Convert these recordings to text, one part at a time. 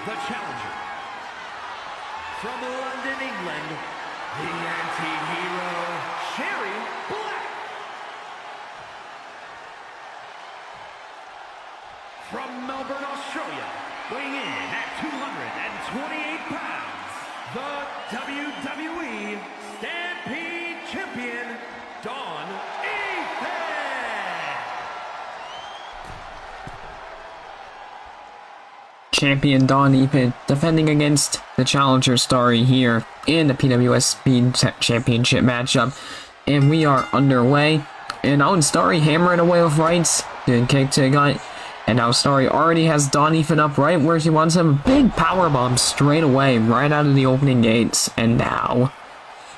the challenger. From London, England, the anti-hero, Cherry Black. From Melbourne, Australia, weighing in at 228 pounds, the WWE Stampede Champion, Dawn Ethan. Champion Dawn Ethan defending against the challenger Starry here in the PWS Speed Championship matchup. And we are underway. And Starry hammering away with rights, doing kick to the gut. And now Starry already has Dawn Ethan up right where she wants him. Big powerbomb straight away, right out of the opening gates. And now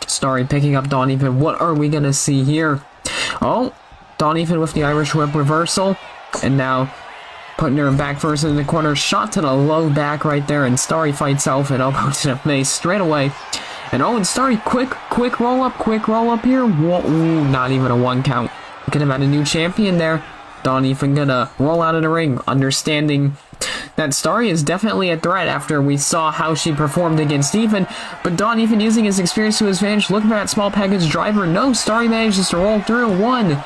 Starry picking up Dawn Ethan. What are we going to see here? Oh, Dawn Ethan with the Irish Whip reversal. And now putting her back first in the corner. Shot to the low back right there. And Starry fights off and elbow to the face straight away. And Starry, quick roll up here. Whoa, ooh, not even a 1 count. We could have had a new champion there. Dawn Ethan gonna roll out of the ring, understanding that Starry is definitely a threat after we saw how she performed against Ethan. But Dawn Ethan using his experience to his advantage, looking for that small package driver. No, Starry manages to roll through. 1,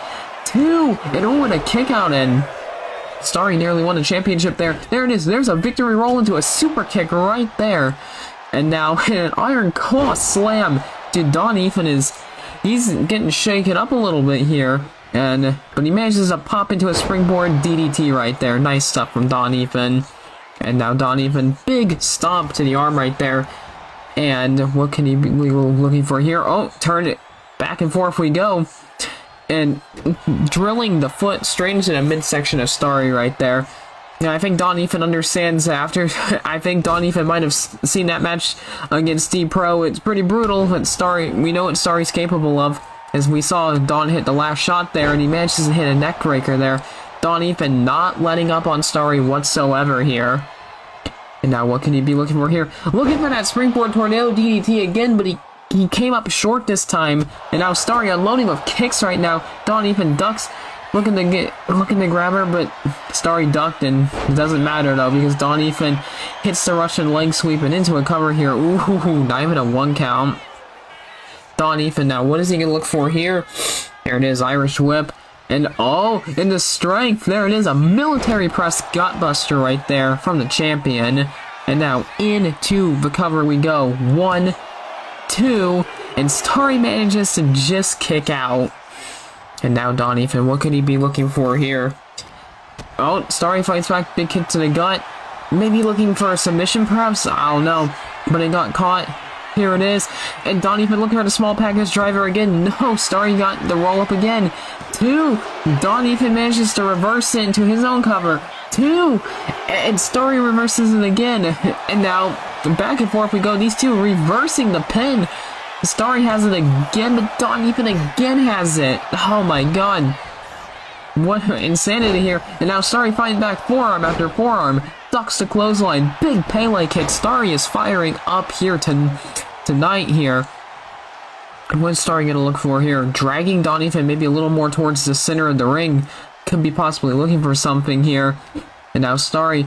2, and what a kick out, and Starry nearly won the championship there. There it is. There's a victory roll into a super kick right there. And now an Iron Claw slam. Dude, Dawn Ethan he's getting shaken up a little bit here. But he manages to pop into a springboard DDT right there. Nice stuff from Dawn Ethan. And now Dawn Ethan, big stomp to the arm right there. And what can he be looking for here? Oh, turn it back and forth we go. And drilling the foot straight into the midsection of Starry right there. Yeah, I think Dawn Ethan understands after. I think Dawn Ethan might have seen that match against D-Pro. It's pretty brutal, but we know what Starry's capable of. As we saw Dawn hit the last shot there, and he manages to hit a neck breaker there. Dawn Ethan not letting up on Starry whatsoever here. And now what can he be looking for here? Looking for that springboard tornado DDT again, but he came up short this time. And now Starry unloading with kicks right now. Dawn Ethan ducks, looking to grab her, but Starry ducked, and it doesn't matter though because Dawn Ethan hits the Russian leg sweep and into a cover here. Ooh, not even a 1 count. Dawn Ethan now, what is he going to look for here? There it is, Irish Whip. And in the strength, there it is, a military press gutbuster right there from the champion. And now into the cover we go. 1, 2, and Starry manages to just kick out. And now Dawn Ethan, what could he be looking for here? Oh, Starry fights back, big kick to the gut. Maybe looking for a submission perhaps? I don't know. But it got caught. Here it is, and Dawn Ethan looking for the small package driver again. No, Starry got the roll up again. 2, Dawn Ethan manages to reverse it into his own cover. 2, and Starry reverses it again. And now back and forth we go. These two reversing the pin. Starry has it again, but Dawn Ethan again has it. Oh my god. What insanity here. And now Starry fighting back forearm after forearm. Ducks the clothesline. Big Pele kick. Starry is firing up here tonight here. What's Starry going to look for here? Dragging Dawn Ethan maybe a little more towards the center of the ring. Could be possibly looking for something here. And now Starry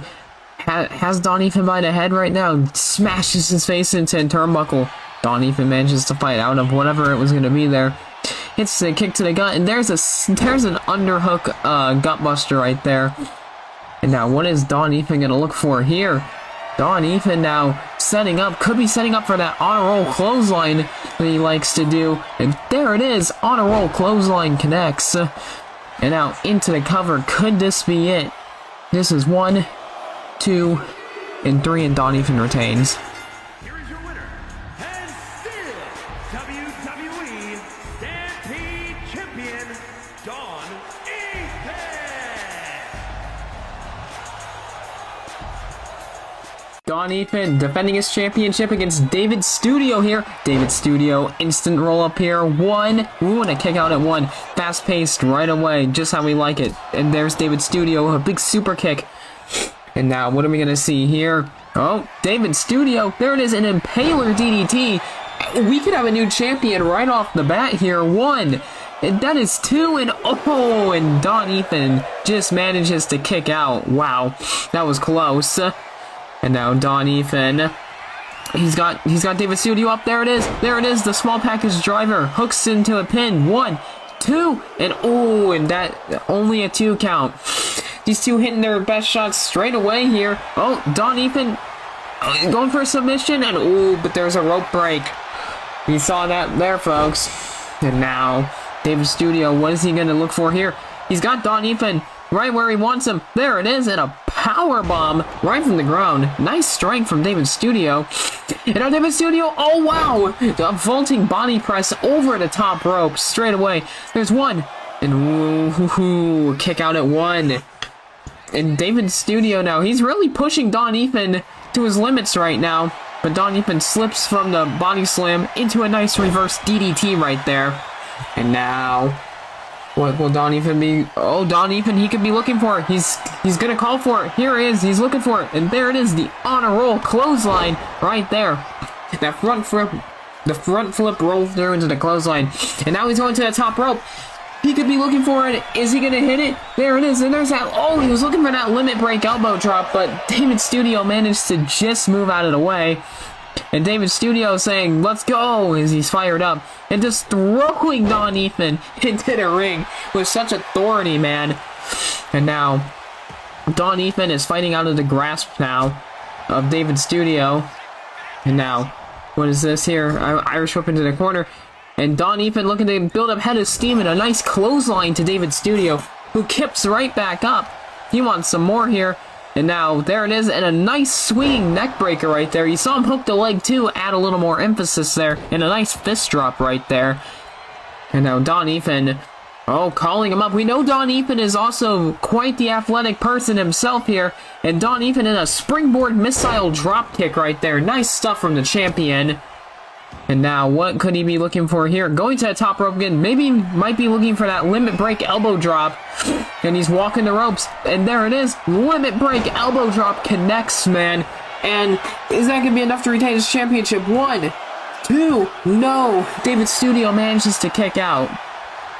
has Dawn Ethan by the head right now. Smashes his face into a turnbuckle. Dawn Ethan manages to fight out of whatever it was going to be there. Hits the kick to the gut, and there's an underhook gutbuster right there. And now what is Dawn Ethan going to look for here? Dawn Ethan now setting up, could be setting up for that on a roll clothesline that he likes to do. And there it is, on a roll clothesline connects. And now into the cover, could this be it? This is 1, 2, and 3, and Dawn Ethan retains. Here is your winner, and still WWE Stampede Champion, Dawn Ethan. Dawn Ethan defending his championship against David Studio here. David Studio, instant roll up here. 1. Ooh, and a kick out at 1. Fast paced right away, just how we like it. And there's David Studio, a big super kick. And now, what are we going to see here? Oh, David Studio. There it is, an Impaler DDT. We could have a new champion right off the bat here. 1. And that is 2. And Dawn Ethan just manages to kick out. Wow, that was close. And now Don Ethan. He's got David Studio up. There it is. There it is. The small package driver hooks into a pin. 1, 2, and oh, and that only a 2 count. These two hitting their best shots straight away here. Oh, Don Ethan going for a submission, and oh, but there's a rope break. We saw that there, folks. And now David Studio, what is he going to look for here? He's got Don Ethan right where he wants him. There it is, and a power bomb right from the ground. Nice strength from David Studio. And now David Studio, oh wow, a vaulting body press over the top rope straight away. There's 1, and kick out at 1. And David Studio now, he's really pushing Don Ethan to his limits right now. But Don Ethan slips from the body slam into a nice reverse DDT right there. And now, what will Don Ethan be? Oh, Don Ethan, he could be looking for it. He's gonna call for it. Here he is. He's looking for it. And there it is, the on a roll clothesline right there. That front flip rolled through into the clothesline. And now he's going to the top rope. He could be looking for it. Is he gonna hit it? There it is. And there's that. Oh, he was looking for that limit break elbow drop, but David Studio managed to just move out of the way. And David Studio saying, let's go, as he's fired up. And just throwing Don Ethan into the ring with such authority, man. And now, Don Ethan is fighting out of the grasp now of David Studio. And now, what is this here? Irish whip into the corner. And Don Ethan looking to build up head of steam and a nice clothesline to David Studio, who kips right back up. He wants some more here. And now, there it is, and a nice swinging neck breaker right there. You saw him hook the leg too, add a little more emphasis there, and a nice fist drop right there. And now Don Ethan, oh, calling him up. We know Don Ethan is also quite the athletic person himself here. And Don Ethan in a springboard missile drop kick right there. Nice stuff from the champion. And now, what could he be looking for here? Going to the top rope again. Maybe might be looking for that limit break elbow drop. And he's walking the ropes. And there it is. Limit break elbow drop connects, man. And is that going to be enough to retain his championship? 1, 2, no. David Studio manages to kick out.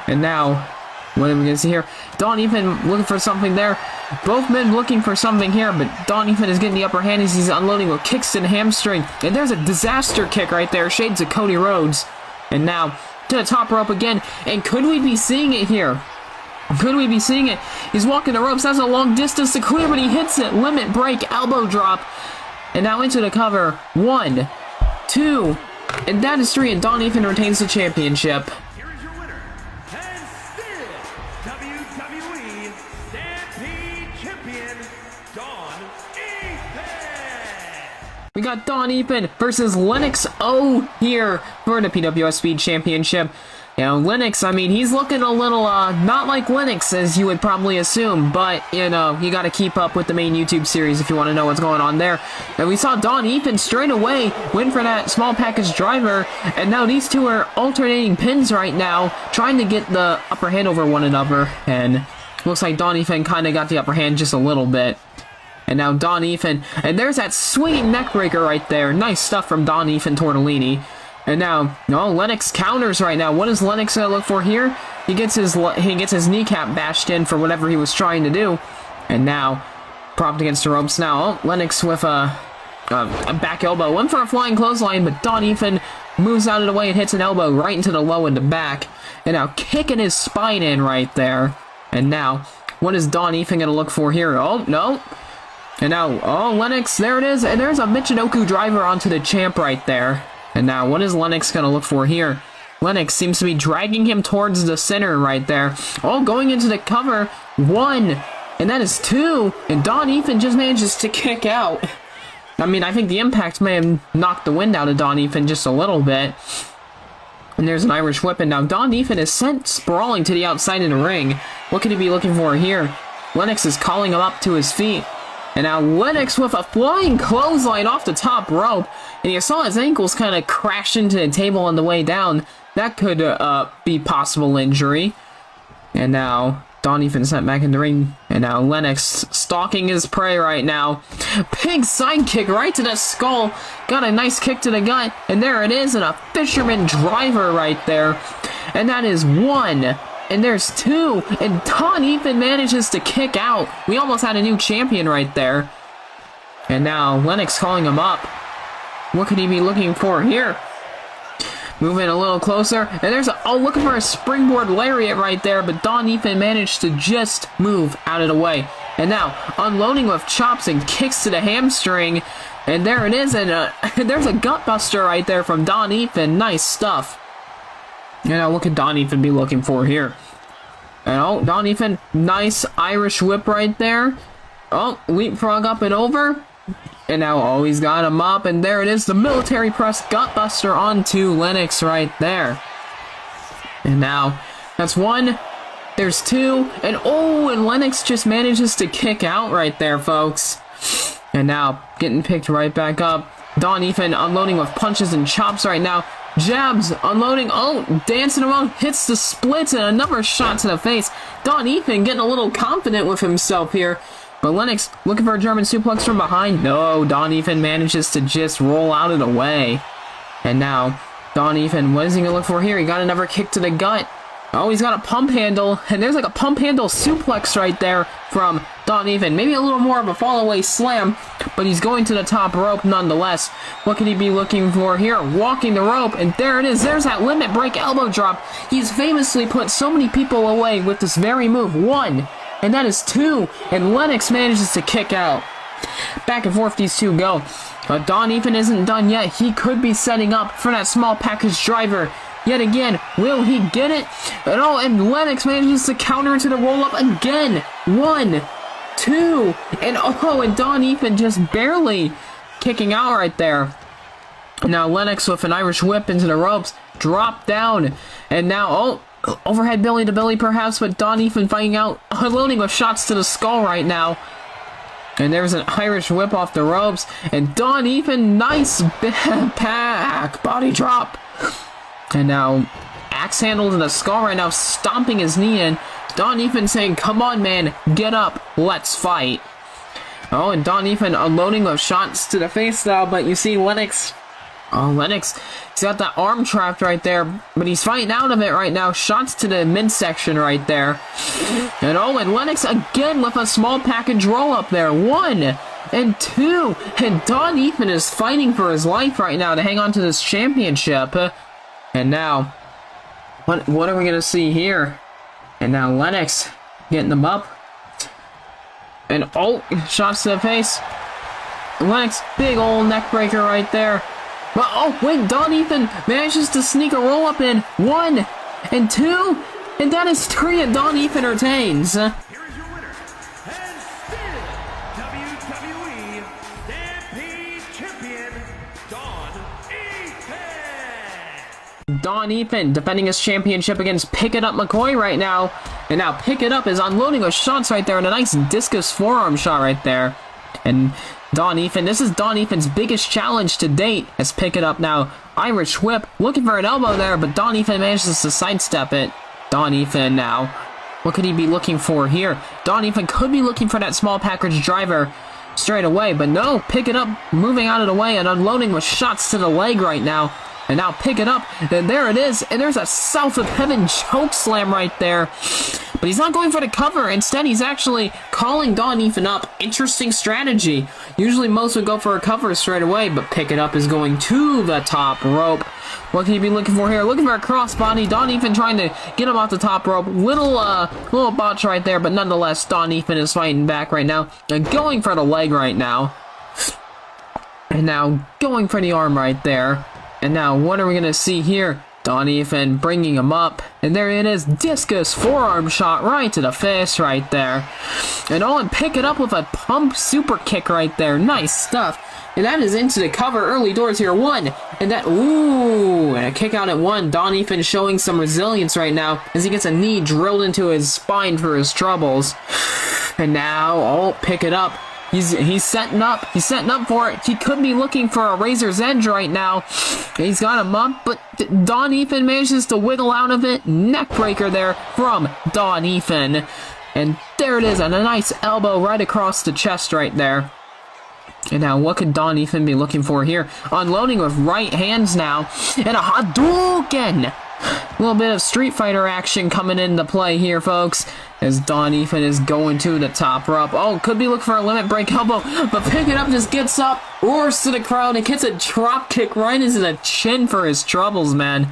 And now, what are we going to see here? Don Ethan looking for something there. Both men looking for something here, but Don Ethan is getting the upper hand as he's unloading with kicks and hamstring. And there's a disaster kick right there. Shades of Cody Rhodes. And now, to the top rope again. And could we be seeing it here? Could we be seeing it? He's walking the ropes. That's a long distance to clear, but he hits it. Limit break, elbow drop. And now into the cover. 1, 2, and that is 3. And Don Ethan retains the championship. Here is your winner, and still WWE Stampede Champion, Don Ethan. We got Don Ethan versus Lennox O here for the PWS Speed Championship. You know, Lennox, I mean, he's looking a little, not like Lennox, as you would probably assume, but, you know, you gotta keep up with the main YouTube series if you want to know what's going on there. And we saw Don Ethan straight away win for that small package driver, and now these two are alternating pins right now, trying to get the upper hand over one another, and looks like Don Ethan kind of got the upper hand just a little bit. And now Don Ethan, and there's that swinging neck breaker right there. Nice stuff from Don Ethan Tortellini. And now, no, Lennox counters right now. What is Lennox going to look for here? He gets his kneecap bashed in for whatever he was trying to do. And now, propped against the ropes now. Oh, Lennox with a back elbow. Went for a flying clothesline, but Don Ethan moves out of the way and hits an elbow right into the low and the back. And now kicking his spine in right there. And now, what is Don Ethan going to look for here? Oh, no. And now, oh, Lennox, there it is. And there's a Michinoku driver onto the champ right there. And now, what is Lennox going to look for here? Lennox seems to be dragging him towards the center right there. Oh, going into the cover. 1. And that is 2. And Don Ethan just manages to kick out. I mean, I think the impact may have knocked the wind out of Don Ethan just a little bit. And there's an Irish whip. And now Don Ethan is sent sprawling to the outside of the ring. What could he be looking for here? Lennox is calling him up to his feet. And now Lennox with a flying clothesline off the top rope. And you saw his ankles kind of crash into the table on the way down. That could be possible injury. And now Don Ethan sent back in the ring. And now Lennox stalking his prey right now. Big side kick right to the skull. Got a nice kick to the gut. And there it is. And a fisherman driver right there. And that is 1. And there's 2, and Don Ethan manages to kick out. We almost had a new champion right there. And now Lennox calling him up. What could he be looking for here? Moving a little closer, and there's looking for a springboard lariat right there, but Don Ethan managed to just move out of the way. And now, unloading with chops and kicks to the hamstring, and there it is, and there's a gutbuster right there from Don Ethan. Nice stuff. And now, what could Don Ethan be looking for here? And Don Ethan, nice Irish whip right there. Leapfrog up and over. And now, he's got him up, and there it is, the military press gutbuster onto Lennox right there. And now, that's one, there's two, and and Lennox just manages to kick out right there, folks. And now, getting picked right back up. Don Ethan unloading with punches and chops right now. Jabs, unloading, dancing around, hits the splits, and another shot to the face. Don Ethan getting a little confident with himself here. But Lennox looking for a German suplex from behind. No, Don Ethan manages to just roll out of the way. And now, Don Ethan, what is he going to look for here? He got another kick to the gut. He's got a pump handle. And there's like a pump handle suplex right there from Don Ethan. Maybe a little more of a fall-away slam. But he's going to the top rope nonetheless. What could he be looking for here? Walking the rope. And there it is. There's that limit break elbow drop. He's famously put so many people away with this very move. One. And that is two, and Lennox manages to kick out. Back and forth these two go. But Don Ethan isn't done yet. He could be setting up for that small package driver. Yet again, will he get it? And Lennox manages to counter into the roll-up again. One, two, and and Don Ethan just barely kicking out right there. Now Lennox with an Irish whip into the ropes, drop down, and now, overhead belly to belly perhaps, but Don Ethan fighting out, unloading with shots to the skull right now. And there's an Irish whip off the ropes, and Don Ethan, nice back body drop. And now, axe handle to the skull right now, stomping his knee in. Don Ethan saying, come on man, get up, let's fight. And Don Ethan unloading with shots to the face now, but you see Lennox, he's got that arm trapped right there, but he's fighting out of it right now. Shots to the midsection right there. And Lennox again with a small package roll up there. One and two. And Don Ethan is fighting for his life right now to hang on to this championship. And now, what are we going to see here? And now Lennox getting them up. And shots to the face. Lennox, big old neck breaker right there. But wait, Don Ethan manages to sneak a roll up in. One and two, and that is three, and Don Ethan retains. Here is your winner, and still WWE Stampede Champion, Don Ethan. Don Ethan defending his championship against Pick It Up McCoy right now. And now Pick It Up is unloading with shots right there, and a nice discus forearm shot right there. And Don Ethan, this is Don Ethan's biggest challenge to date, as Pick It Up now. Irish whip, looking for an elbow there, but Don Ethan manages to sidestep it. Don Ethan now, what could he be looking for here? Don Ethan could be looking for that small package driver straight away, but no, Pick It Up moving out of the way and unloading with shots to the leg right now. And now Pick It Up, and there it is, and there's a South of Heaven choke slam right there. But he's not going for the cover. Instead, he's actually calling Don Ethan up. Interesting strategy. Usually most would go for a cover straight away, but Pick It Up is going to the top rope. What can he be looking for here? Looking for a crossbody. Don Ethan trying to get him off the top rope. Little botch right there, but nonetheless, Don Ethan is fighting back right now. And going for the leg right now. And now going for the arm right there. And now, what are we going to see here? Don Ethan bringing him up. And there it is. Discus forearm shot right to the face right there. And Pick It Up with a pump super kick right there. Nice stuff. And that is into the cover early doors here. One. And that, and a kick out at one. Don Ethan showing some resilience right now as he gets a knee drilled into his spine for his troubles. And now, Pick It Up. He's setting up. He's setting up for it. He could be looking for a razor's edge right now. He's got him up, but Don Ethan manages to wiggle out of it. Neck breaker there from Don Ethan. And there it is, and a nice elbow right across the chest right there. And now, what could Don Ethan be looking for here? Unloading with right hands now. And a Hadouken! A little bit of Street Fighter action coming into play here, folks, as Don Ethan is going to the top rope. Oh, could be looking for a limit break elbow, but Pick It Up just gets up, roars to the crowd, and gets a drop kick right into the chin for his troubles, man.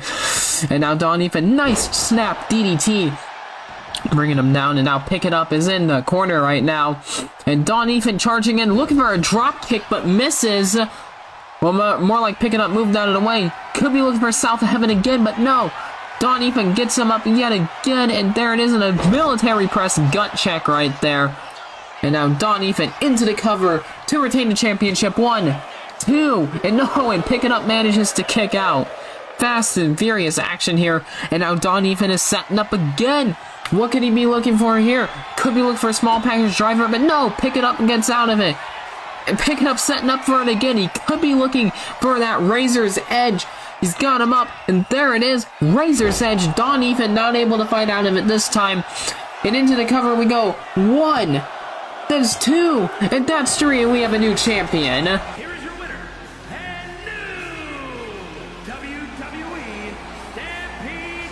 And now Don Ethan, nice snap DDT, bringing him down, and now Pick It Up is in the corner right now. And Don Ethan charging in, looking for a drop kick, but misses. Well, more like Pick It Up moved out of the way. Could be looking for South of Heaven again, but no. Don Ethan gets him up yet again, and there it is in a military press gut check right there. And now Don Ethan into the cover to retain the championship. 1, 2, and no, and Pick It Up manages to kick out. Fast and furious action here, and now Don Ethan is setting up again. What could he be looking for here? Could be looking for a small package driver, but no, Pick It Up gets out of it. And Pick It Up setting up for it again. He could be looking for that Razor's Edge. He's got him up, and there it is. Razor's Edge. Don Ethan not able to fight out of it this time. And into the cover we go. 1. That's 2. And that's 3, and we have a new champion. Here is your winner, and new WWE Stampede